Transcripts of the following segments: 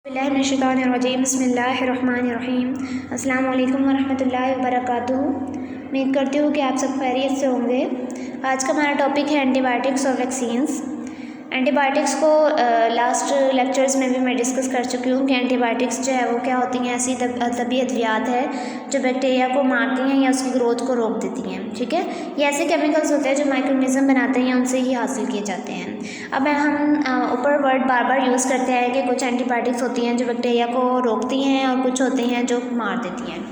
बिस्मिल्लाहिर्रहमानिर्रहीम बिस्मिल्लाहिर्रहमानिर्रहीम अस्सलाम वालेकुम वरहमतुल्लाहि वबरकातुहू। उम्मीद करती हूँ कि आप सब खैरियत से होंगे। आज का हमारा टॉपिक है एंटीबायोटिक्स और वैक्सीन्स। एंटीबायोटिक्स को लास्ट लेक्चर्स में भी मैं डिस्कस कर चुकी हूँ कि एंटीबायोटिक्स जो है वो क्या होती हैं, ऐसी तबी अद्वियात है जो बैक्टीरिया को मारती हैं या उसकी ग्रोथ को रोक देती हैं। ठीक है, ये ऐसे केमिकल्स होते हैं जो माइक्रोऑर्गेनिज्म बनाते हैं, उनसे ही हासिल किए जाते हैं। अब हम ऊपर वर्ड बार बार यूज़ करते हैं कि कुछ एंटीबायोटिक्स होती हैं जो बैक्टीरिया को रोकती हैं और कुछ होती हैं जो मार देती हैं।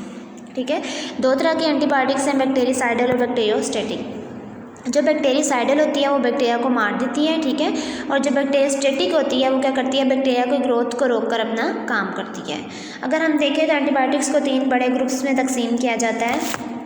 ठीक है, दो तरह की एंटीबायोटिक्स हैं, बैक्टीरिसाइडल और बैक्टीरियोस्टैटिक। जो बैक्टीरियासाइडल होती है वो बैक्टीरिया को मार देती है, ठीक है, और जो बैक्टीरियोस्टैटिक होती है वो क्या करती है, बैक्टीरिया की ग्रोथ को रोककर अपना काम करती है। अगर हम देखें तो एंटीबायोटिक्स को 3 बड़े ग्रुप्स में तकसीम किया जाता है।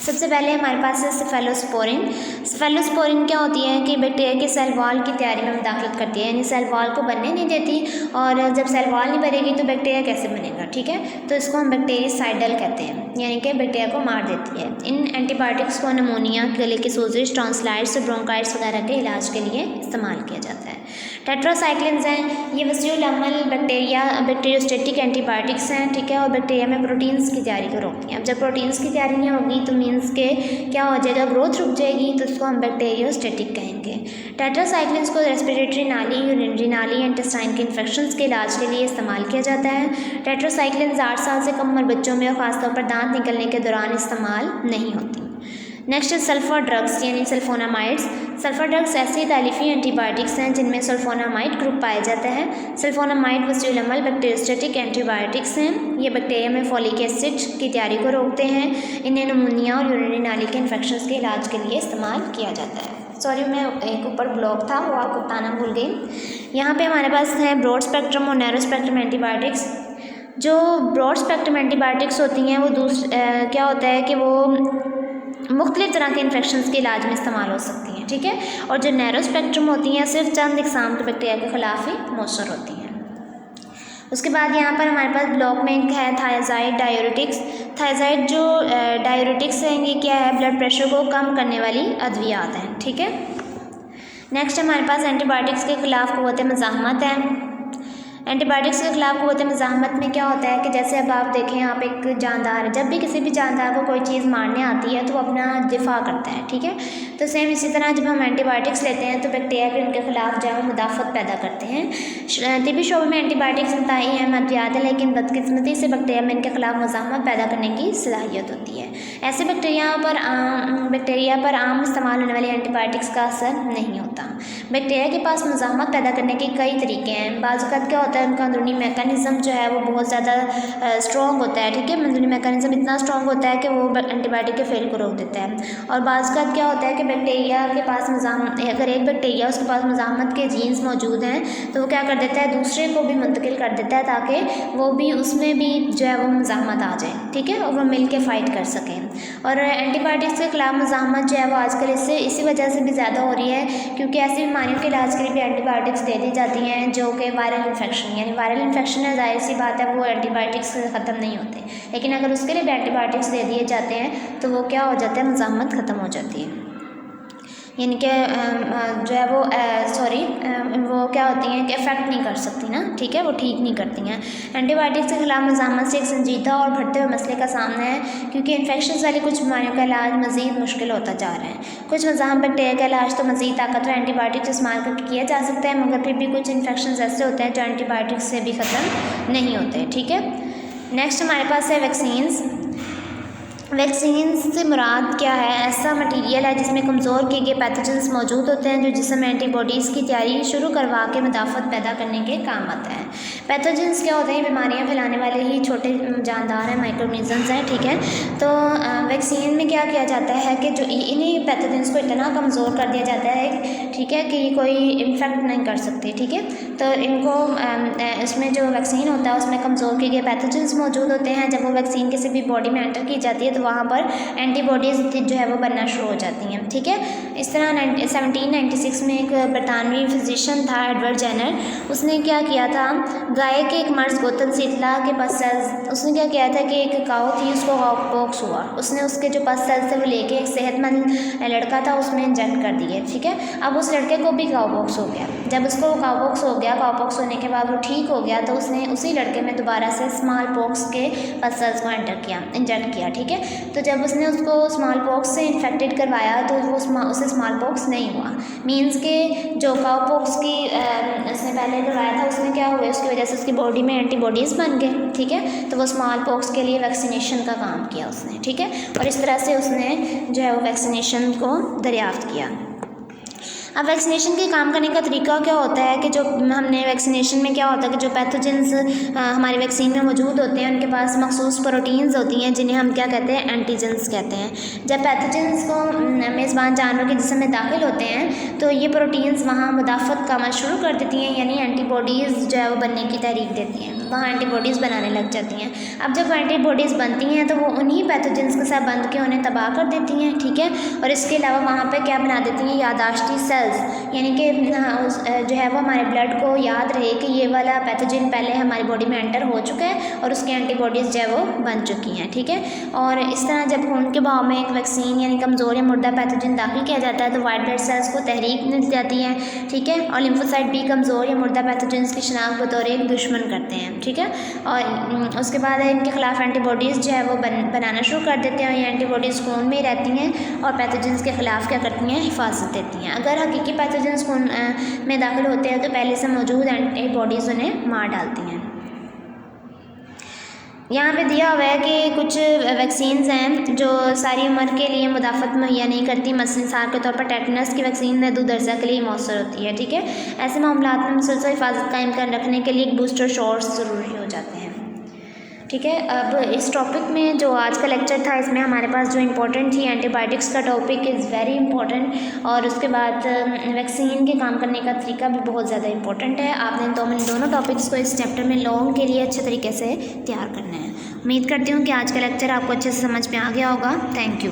सबसे पहले हमारे पास है सेफेलोस्पोरिन। सेफेलोस्पोरिन क्या होती है कि बैक्टीरिया के सेल वॉल की तैयारी में मुदाखलत करती है, यानी सेल वॉल को बनने नहीं देती, और जब सेल वॉल नहीं बनेगी तो बैक्टीरिया कैसे बनेगा। ठीक है, तो इसको हम बैक्टीरियासाइडल कहते हैं, यानी कि बैक्टीरिया को मार देती है। इन एंटीबायोटिक्स को निमोनिया, गले की सोजिश, टॉन्सिलाइटिस, ब्रोंकाइटिस वगैरह के इलाज के लिए इस्तेमाल किया जाता है। टेट्रासाइक्लिन्स हैं, ये वसीउल अमल बैक्टीरियोस्टैटिक एंटीबायोटिक्स हैं, ठीक है, और बैक्टीरिया में प्रोटीन्स की तैयारी को रोकती हैं। अब जब प्रोटीन्स की तैयारी नहीं होगी तो मीन्स के क्या हो जाएगा, ग्रोथ रुक जाएगी, तो उसको हम बैक्टीरियोस्टैटिक कहेंगे। टेट्रासाइक्लिन्स को रेस्पिरेटरी नाली, यूरिनरी नाली, इंटेस्टाइन के इन्फेक्शंस के इलाज के लिए इस्तेमाल किया जाता है। टेट्रासाइक्लिन्स 8 साल से कम उम्र बच्चों में और ख़ासतौर पर दांत निकलने के दौरान इस्तेमाल नहीं होती। नेक्स्ट है सल्फर ड्रग्स, यानी सल्फोनामाइड्स। सल्फर ड्रग्स ऐसे तालीफी एंटीबायोटिक्स हैं जिनमें सल्फोनामाइड ग्रुप पाया जाता है। सल्फोनामाइड वसीउल अमल बैक्टीरियोस्टैटिक एंटीबायोटिक्स हैं। ये बैक्टीरिया में फॉलिक एसिड की तैयारी को रोकते हैं। इन्हें निमोनिया और यूरिनरी नाली के इन्फेक्शंस के इलाज के लिए इस्तेमाल किया जाता है। सॉरी, मैं एक ऊपर ब्लॉक था वो आपको बताना भूल गई। यहाँ पे हमारे पास है ब्रॉड स्पेक्ट्रम और नैरो स्पेक्ट्रम एंटीबायोटिक्स। जो ब्रॉड स्पेक्ट्रम एंटीबायोटिक्स होती हैं वो क्या होता है कि वो मुख्तलिफ़ तरह के इन्फेक्शंस के इलाज में इस्तेमाल हो सकती हैं। ठीक है, और जो नैरो स्पेक्ट्रम होती हैं सिर्फ चंद इकसाम के बैक्टीरिया के ख़िलाफ़ ही मौसर होती हैं। उसके बाद यहाँ पर हमारे पास ब्लॉक में एक है थायज़ाइड डायूरेटिक्स। थायज़ाइड जो डायूरेटिक्स हैं ये क्या है, ब्लड प्रेशर को कम करने वाली अद्वियात हैं। ठीक है, नेक्स्ट हमारे पास एंटीबायोटिक्स के ख़िलाफ़ क़ुव्वत मज़ाहमत है। एंटीबायोटिक्स के खिलाफ क़ुव्वत मज़ाहमत में क्या होता है कि जैसे अब आप देखें, आप एक जानदार, जब भी किसी भी जानदार को कोई चीज़ मारने आती है तो वो अपना दिफा करता है। ठीक है, तो सेम इसी तरह जब हम एंटीबायोटिक्स लेते हैं तो बैक्टीरिया भी उनके खिलाफ जो है मुदाफ़त पैदा करते हैं। तिबी शोबे में एंटीबायोटिक्स इंतहाई अहम अद्वियात है, लेकिन बदकिस्मती से बैक्टीरिया में इनके खिलाफ मज़ाहमत पैदा करने की सलाहियत होती है। ऐसे बैक्टीरिया पर आम इस्तेमाल होने वाली एंटीबायोटिक्स का असर नहीं होता। बैक्टीरिया के पास मज़ाहमत पैदा करने के कई तरीके हैं। बाज़ औक़ात क्या होता है, उनका अंदरूनी मैकेनिज़्म जो है वो बहुत ज़्यादा स्ट्रॉन्ग होता है। ठीक है, अंदरूनी मैकेनिज़्म इतना स्ट्रॉन्ग होता है कि वो एंटीबायोटिक के फेल को रोक देता है। और बाज़ औक़ात क्या होता है कि बैक्टीरिया के पास अगर एक बैक्टीरिया उसके पास मज़ाहमत के जीन्स मौजूद हैं तो वो क्या कर देता है, दूसरे को भी मुंतकिल कर देता है ताकि वो भी उसमें भी जो है वो मज़ाहमत आ जाए। ठीक है, और वो मिल के फ़ाइट कर सकें। और एंटीबायोटिक्स के ख़िलाफ़ मज़ाहमत जो है वो आजकल इसी वजह से भी ज़्यादा हो रही है क्योंकि ऐसी बीमारियों के इलाज के लिए भी एंटीबायोटिक्स दे दी जाती हैं जो कि वायरल इन्फेक्शन, यानी वायरल इन्फेक्शन है, ज़ाहिर सी बात है वो एंटीबायोटिक्स से ख़त्म नहीं होते, लेकिन अगर उसके लिए भी एंटीबायोटिक्स दे दिए जाते हैं तो वो क्या हो जाता है, मज़ाहमत ख़त्म हो जाती है, यानी कि जो है वो क्या होती हैं कि इफ़ेक्ट नहीं कर सकती ना। ठीक है, वो ठीक नहीं करती हैं। एंटीबायोटिक्स के खिलाफ मज़ाहमत से एक संजीदा और बढ़ते हुए मसले का सामना है क्योंकि इन्फेक्शन वाली कुछ बीमारियों का इलाज मज़ीद मुश्किल होता जा रहा है। कुछ मज़ाहम बैक्टीरिया का इलाज तो मज़ीद ताकतवर एंटीबायोटिक्स इस्तेमाल करके किया जा सकता है, मगर फिर भी कुछ इन्फेक्शन ऐसे होते हैं जो एंटीबायोटिक्स से भी ख़त्म नहीं होते। ठीक है, नेक्स्ट हमारे पास है वैक्सीन्स। वैक्सीन से मुराद क्या है, ऐसा मटीरियल है जिसमें कमज़ोर किए गए पैथोजेंस मौजूद होते हैं जो जिस्म में एंटीबॉडीज़ की तैयारी शुरू करवा के मुदाफ़त पैदा करने के काम आता है। पैथोजेंस क्या होते हैं, बीमारियां फैलाने वाले ही छोटे जानदार हैं, माइक्रोऑर्गेनिजम्स हैं। ठीक है, तो वैक्सीन में क्या किया जाता है कि जो इन्हीं पैथोजेंस को इतना कमज़ोर कर दिया जाता है, ठीक है, कि कोई इन्फेक्ट नहीं कर सकते। ठीक है, तो इनको इसमें जो वैक्सीन होता है उसमें कमज़ोर किए गए पैथोजेंस मौजूद होते हैं। जब वो वैक्सीन किसी भी बॉडी में एंटर की जाती है तो वहाँ पर एंटीबॉडीज़ जो है वो बनना शुरू हो जाती हैं। ठीक है, इस तरह 1796 में एक बरतानवी फिजिशियन था एडवर्ड जेनर, उसने क्या किया था, गाय के एक मर्ज गोतन सीतला के पस सेल्स, उसने क्या किया था कि एक काऊ थी उसको पॉक्स हुआ, उसने उसके जो पस सेल्स थे वो लेके एक सेहतमंद लड़का था उसमें इंजेक्ट कर दिए। ठीक है, अब उस लड़के को भी काउपॉक्स हो गया। जब उसको काउपॉक्स हो गया, काउपॉक्स होने के बाद वो ठीक हो गया, तो उसने उसी लड़के में दोबारा से स्मॉल पॉक्स के सेल्स को इंजेक्ट किया, ठीक है। तो जब उसने उसको स्मॉल पॉक्स से इन्फेक्टेड करवाया तो वो उसे स्मॉल पॉक्स नहीं हुआ। मीन्स के जो काउपॉक्स की उसने पहले करवाया था उसमें क्या हुआ, उसकी वजह से उसकी बॉडी में एंटीबॉडीज़ बन गए, ठीक है। तो वो स्मॉल पॉक्स के लिए वैक्सीनेशन का काम किया उसने, ठीक है। और इस तरह से उसने जो है वो वैक्सीनेशन को दरियाफ्त किया। अब वैक्सीनेशन के काम करने का तरीका क्या होता है कि जो हमने वैक्सीनेशन में क्या होता है कि जो पैथोजेंस हमारी वैक्सीन में मौजूद होते हैं उनके पास मखसूस प्रोटीन्स होती हैं जिन्हें हम क्या कहते हैं, एंटीजेंस कहते हैं। जब पैथोजेंस को मेज़बान जानवर के जिस्म में दाखिल होते हैं तो ये प्रोटीन्स वहाँ मुदाफ़त का अमल शुरू कर देती हैं, यानी एंटीबॉडीज़ जो है वो बनने की तहरीक देती हैं, वहाँ एंटीबॉडीज़ बनाने लग जाती हैं। अब जब एंटीबॉडीज़ बनती हैं तो वो उन्हीं पैथोजेंस के साथ बंध के उन्हें तबाह कर देती हैं, ठीक है। और इसके अलावा वहाँ पर क्या बना देती हैं, यादाश्ती सेल्स, यानी कि जो है वो हमारे ब्लड को याद रहे कि ये वाला पैथोजन पहले हमारी बॉडी में एंटर हो चुका है और उसकी एंटीबॉडीज़ जो है वो बन चुकी हैं, ठीक है। और इस तरह जब खून के बहाव में एक वैक्सीन यानी कमज़ोर या मुर्दा पैथोजन दाखिल किया जाता है तो वाइट ब्लड सेल्स को तहरीक मिल जाती है, ठीक है। और लिम्फोसाइट भी कमज़ोर या मुर्दा पैथोजेंस की शनाख्त बतौर एक दुश्मन करते हैं, ठीक है। और उसके बाद इनके खिलाफ एंटीबॉडीज़ जो है वो बनाना शुरू कर देते हैं। ये एंटीबॉडीज़ खून में रहती हैं और पैथोजेंस के ख़िलाफ़ क्या करती हैं, हिफाजत देती हैं। अगर हकीकी पैथोजेंस खून में दाखिल होते हैं तो पहले से मौजूद एंटीबॉडीज़ उन्हें मार डालती हैं। यहाँ पे दिया हुआ है कि कुछ वैक्सीन्स हैं जो सारी उम्र के लिए मुदाफ़त मुहैया नहीं करती। मसलन मिसाल के तौर पर टेटनस की वैक्सीन 2 दर्जा के लिए मौसर होती है, ठीक है। ऐसे मामलात में मुसलसल हिफाजत कायम कर रखने के लिए एक बूस्टर शॉट्स ज़रूरी हो जाते हैं, ठीक है। अब इस टॉपिक में जो आज का लेक्चर था इसमें हमारे पास जो इम्पोर्टेंट थी एंटीबायोटिक्स का टॉपिक इज़ वेरी इंपॉर्टेंट, और उसके बाद वैक्सीन के काम करने का तरीका भी बहुत ज़्यादा इंपॉर्टेंट है। आपने दोनों टॉपिक्स को इस चैप्टर में लॉन्ग के लिए अच्छे तरीके से तैयार करना है। उम्मीद करती हूँ कि आज का लेक्चर आपको अच्छे से समझ में आ गया होगा। Thank you.